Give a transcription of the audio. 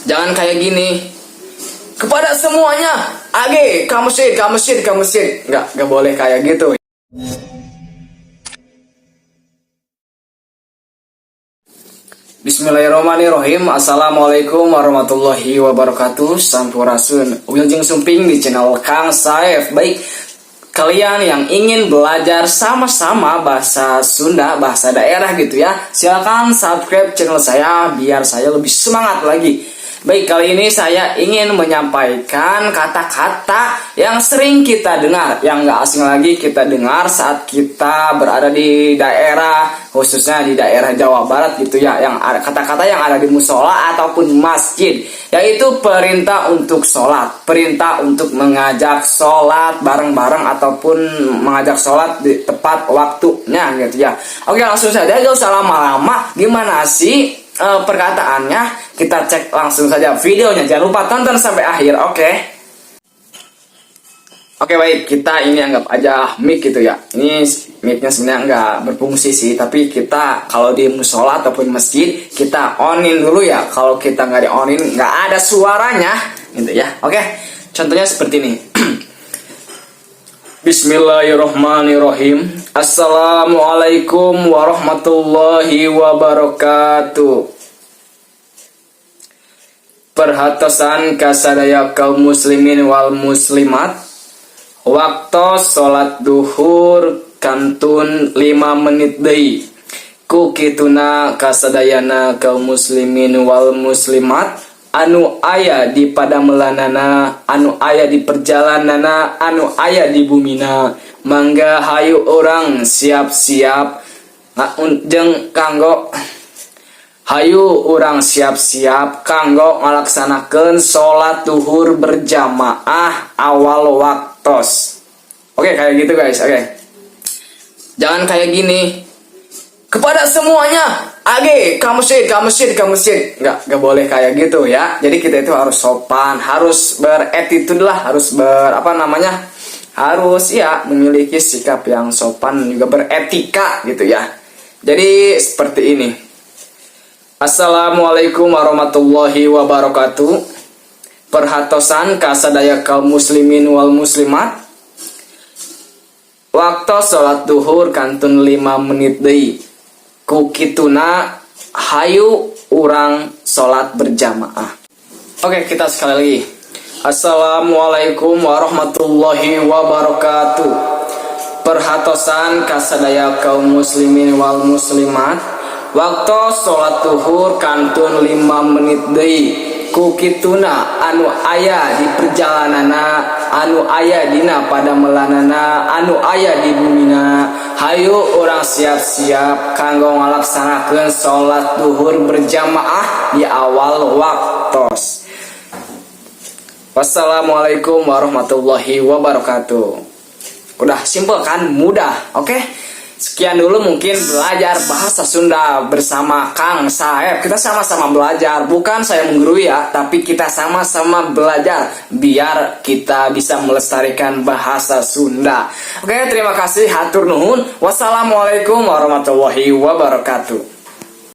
Jangan kayak gini. Kepada semuanya, age, kamusid. Nggak boleh kayak gitu. Bismillahirrahmanirrahim. Assalamualaikum warahmatullahi wabarakatuh. Sampurasun Wilujeng Sumping di channel Kang Saef. Baik, kalian yang ingin belajar sama-sama bahasa Sunda, bahasa daerah gitu ya, silakan subscribe channel saya biar saya lebih semangat lagi. Baik, kali ini saya ingin menyampaikan kata-kata yang sering kita dengar, yang gak asing lagi kita dengar saat kita berada di daerah, khususnya di daerah Jawa Barat gitu ya, yang ada kata-kata yang ada di musola ataupun masjid, yaitu perintah untuk sholat, perintah untuk mengajak sholat bareng-bareng ataupun mengajak sholat di tepat waktunya gitu ya. Oke, langsung saja, gak usah lama-lama. Gimana sih perkataannya? Kita cek langsung saja videonya. Jangan lupa tonton sampai akhir, oke? Oke, baik, kita ini anggap aja mic gitu ya. Ini mic-nya sebenarnya nggak berfungsi sih, tapi kita kalau di musola ataupun masjid kita onin dulu ya. Kalau kita nggak di onin nggak ada suaranya gitu ya. Oke, contohnya seperti ini. Bismillahirrahmanirrahim. Assalamualaikum warahmatullahi wabarakatuh. Perhatosan kasadaya kaum muslimin wal muslimat, waktu sholat duhur kantun 5 menit deui. Ku kituna kasadayana kaum muslimin wal muslimat anu aya di padamelanana, anu aya di perjalanana, anu aya di bumina, mangga hayu orang siap-siap jeung kanggo hayu urang siap-siap kanggo ngalaksanakeun sholat duhur berjamaah awal waktos. Oke, kayak gitu guys. Oke, jangan kayak gini. Kepada semuanya, age, kamusid. Nggak boleh kayak gitu ya. Jadi kita itu harus sopan, harus beretitude lah, harus harus ya memiliki sikap yang sopan, juga beretika gitu ya. Jadi seperti ini. Assalamualaikum warahmatullahi wabarakatuh. Perhatosan kasadaya kaum muslimin wal muslimat, waktu sholat duhur kantun 5 menit deui. Ku kituna hayu urang sholat berjamaah. Oke, kita sekali lagi. Assalamualaikum warahmatullahi wabarakatuh. Perhatosan kasadaya kaum muslimin wal muslimat, waktu sholat duhur kantun 5 menit deui. Ku kituna anu aya di perjalanana, anu aya dina padamelanana, anu aya di bumina, hayu orang siap-siap kanggo ngalaksanakeun sholat duhur berjamaah di awal waktos. Wassalamualaikum warahmatullahi wabarakatuh. Udah simpel kan? Mudah, oke? Sekian dulu mungkin belajar bahasa Sunda bersama Kang Saef. Kita sama-sama belajar, bukan saya menggurui ya, tapi kita sama-sama belajar biar kita bisa melestarikan bahasa Sunda. Oke, terima kasih, hatur nuhun. Wassalamualaikum warahmatullahi wabarakatuh.